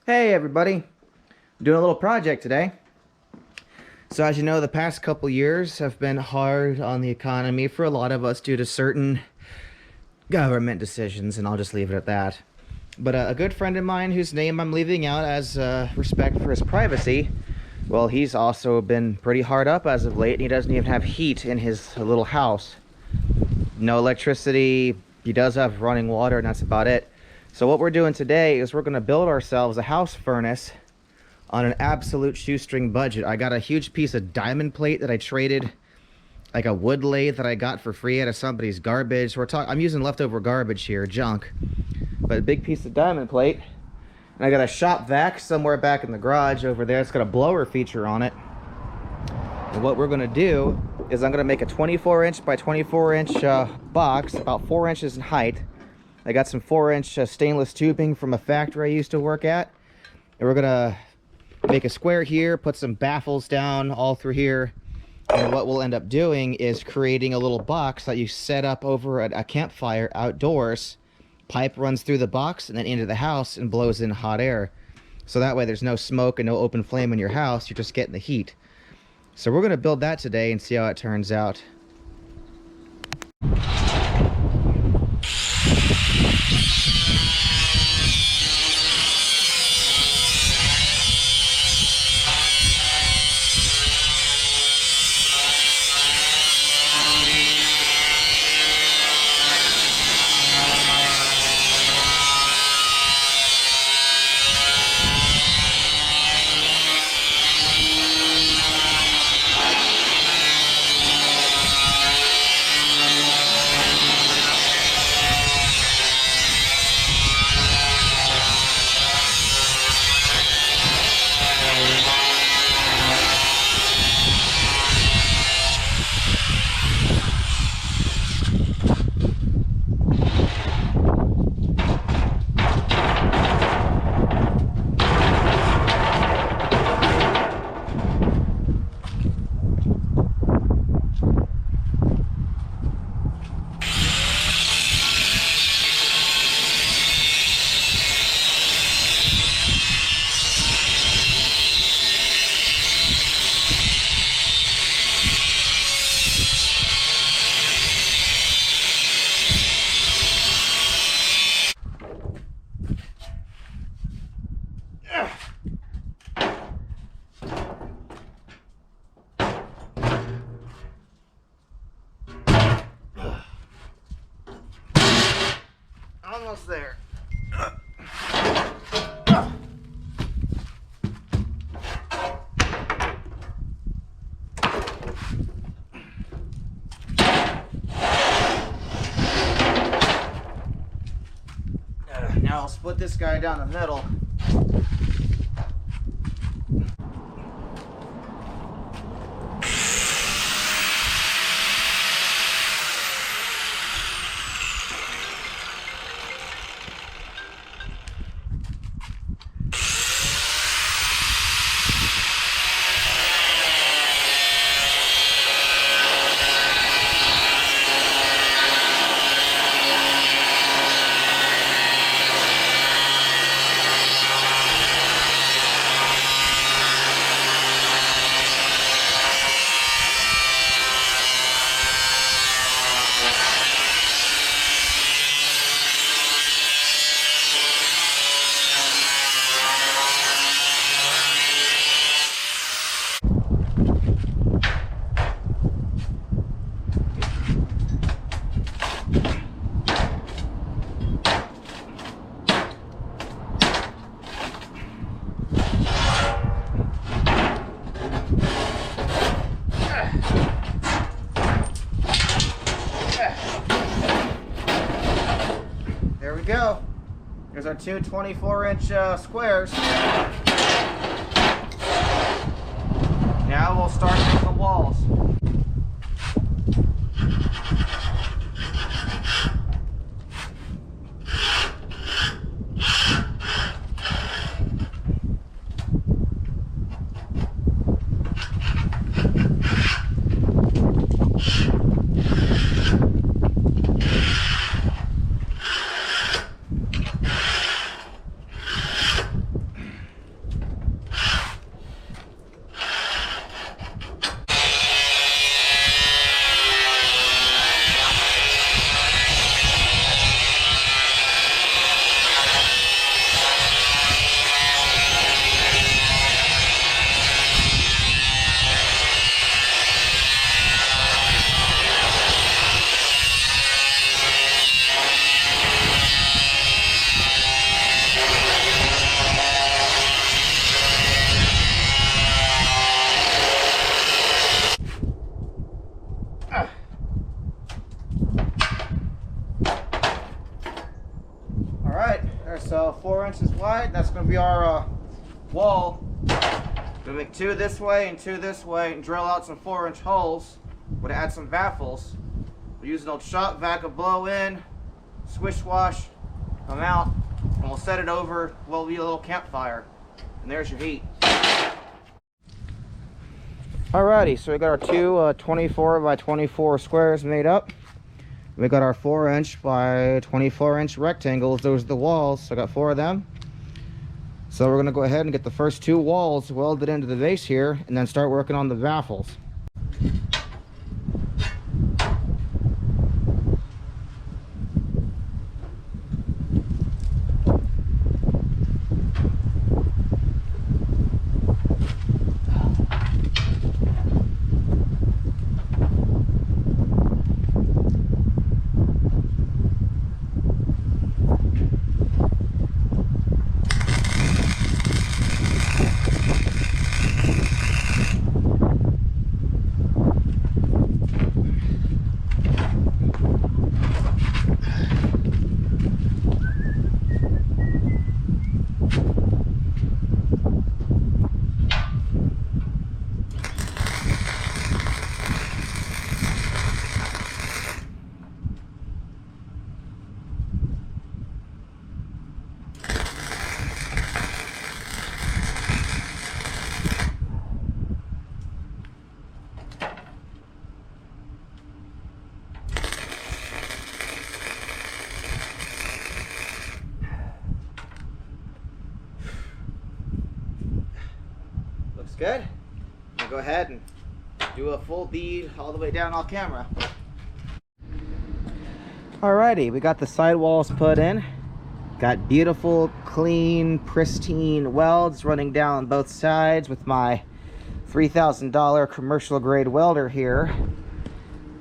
Hey everybody, doing a little project today. So as you know, the past couple years have been hard on the economy for a lot of us due to certain government decisions, and I'll just leave it at that. But a good friend of mine, whose name I'm leaving out as respect for his privacy, well, he's also been pretty hard up as of late, and he doesn't even have heat in his little house. No electricity, he does have running water, and that's about it. So what we're doing today is we're going to build ourselves a house furnace on an absolute shoestring budget. I got a huge piece of diamond plate that I traded, like a wood lathe that I got for free out of somebody's garbage. I'm using leftover garbage here, junk, but a big piece of diamond plate. And I got a shop vac somewhere back in the garage over there. It's got a blower feature on it. And what we're going to do is I'm going to make a 24-inch by 24-inch box, about 4 inches in height. I got some 4-inch stainless tubing from a factory I used to work at. And we're gonna make a square here, put some baffles down all through here. And what we'll end up doing is creating a little box that you set up over a campfire outdoors. Pipe runs through the box and then into the house and blows in hot air. So that way there's no smoke and no open flame in your house, you're just getting the heat. So we're gonna build that today and see how it turns out. Almost there. Now I'll split this guy down the middle. There we go. There's our two 24-inch squares. Now we'll start making the walls. There's 4 inches wide. That's going to be our wall. Gonna make 2 this way and 2 this way and drill out some 4-inch holes. We're gonna add some baffles. We'll use an old shop vac to blow in, swish wash, come out, and we'll set it over what will be a little campfire. And there's your heat. Alrighty, so we got our 2 24 by 24 squares made up. We got our 4-inch by 24-inch rectangles. Those are the walls. So I got 4 of them. So we're going to go ahead and get the first 2 walls welded into the base here and then start working on the baffles. Good. I'm gonna go ahead and do a full bead all the way down off camera. Alrighty, we got the sidewalls put in. Got beautiful, clean, pristine welds running down both sides with my $3,000 commercial grade welder here.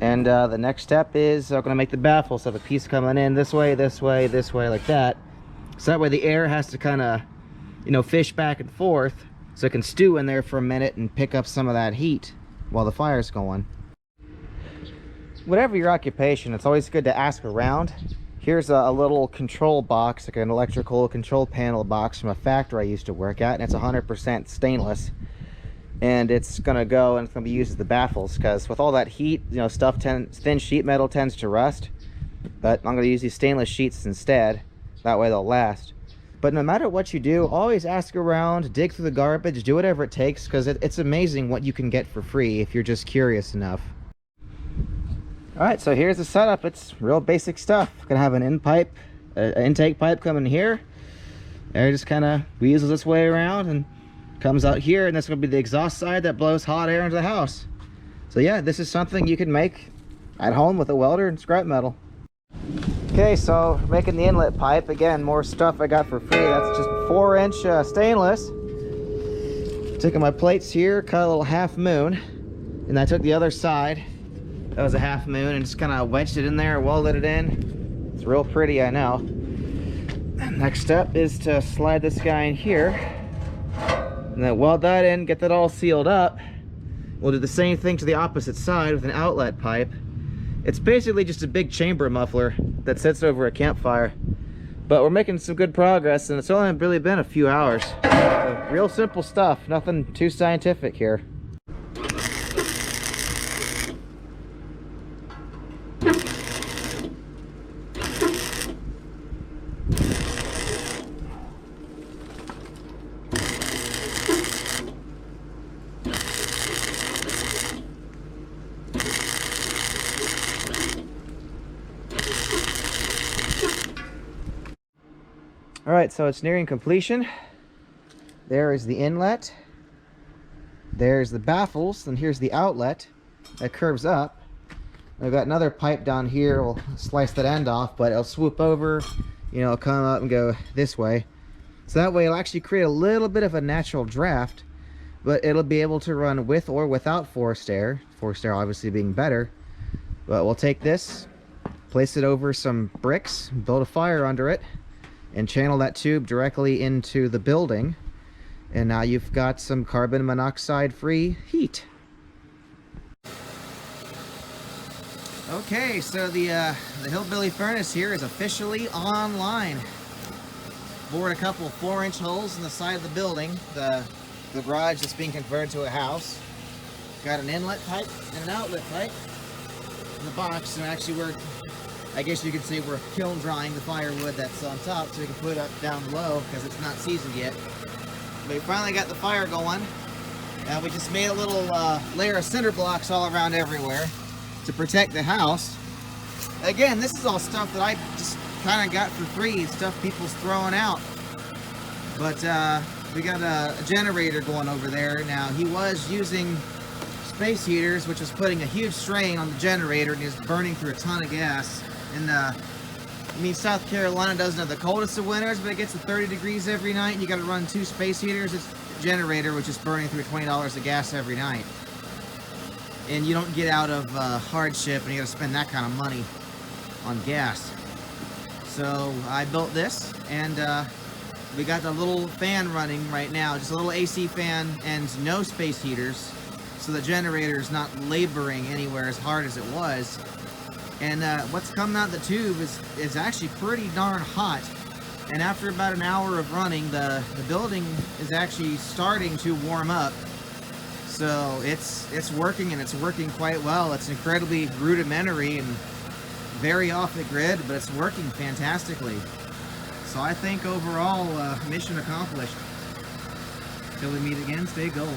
And the next step is I'm gonna make the baffles. So have a piece coming in this way, this way, this way, like that. So that way the air has to kind of, you know, fish back and forth. So it can stew in there for a minute and pick up some of that heat while the fire's going. Whatever your occupation, it's always good to ask around. Here's a little control box, like an electrical control panel box from a factory I used to work at, and it's 100% stainless. And it's gonna go and it's gonna be used as the baffles, because with all that heat, you know, thin sheet metal tends to rust. But I'm gonna use these stainless sheets instead. That way they'll last. But no matter what you do, always ask around, dig through the garbage, do whatever it takes, because it's amazing what you can get for free if you're just curious enough. Alright, so here's the setup. It's real basic stuff. Gonna have an intake pipe coming here. Air just kind of weasels its way around and comes out here, and that's gonna be the exhaust side that blows hot air into the house. So yeah, this is something you can make at home with a welder and scrap metal. Okay, so making the inlet pipe, again, more stuff I got for free. That's just 4-inch stainless. Taking my plates here, cut a little half moon, and I took the other side. That was a half moon, and just kind of wedged it in there, welded it in. It's real pretty, I know. Next step is to slide this guy in here, and then weld that in, get that all sealed up. We'll do the same thing to the opposite side with an outlet pipe. It's basically just a big chamber muffler that sits over a campfire. But we're making some good progress, and it's only really been a few hours. So real simple stuff, nothing too scientific here. All right, so it's nearing completion. There is the inlet. There's the baffles, and here's the outlet that curves up. I've got another pipe down here. We'll slice that end off, but it'll swoop over, you know, come up and go this way. So that way it'll actually create a little bit of a natural draft, but it'll be able to run with or without forced air. Forced air obviously being better. But we'll take this, place it over some bricks, build a fire under it, and channel that tube directly into the building. And now you've got some carbon monoxide free heat. Okay, so the Hillbilly Furnace here is officially online. bored a couple 4-inch holes in the side of the building, the garage that's being converted to a house. Got an inlet pipe and an outlet pipe in the box, and actually I guess you could say we're kiln drying the firewood that's on top so we can put it up down below because it's not seasoned yet. But we finally got the fire going, and we just made a little layer of cinder blocks all around everywhere to protect the house. Again, this is all stuff that I just kind of got for free, stuff people's throwing out. But we got a generator going over there now. He was using space heaters, which was putting a huge strain on the generator, and he was burning through a ton of gas. And I mean, South Carolina doesn't have the coldest of winters, but it gets to 30 degrees every night, and you got to run 2 space heaters. It's a generator, which is burning through $20 of gas every night. And you don't get out of hardship, and you got to spend that kind of money on gas. So I built this, and we got the little fan running right now, just a little AC fan and no space heaters, so the generator is not laboring anywhere as hard as it was. And what's coming out of the tube is actually pretty darn hot. And after about an hour of running, the building is actually starting to warm up. So it's working, and it's working quite well. It's incredibly rudimentary and very off the grid, but it's working fantastically. So I think overall, mission accomplished. Till we meet again, stay gold.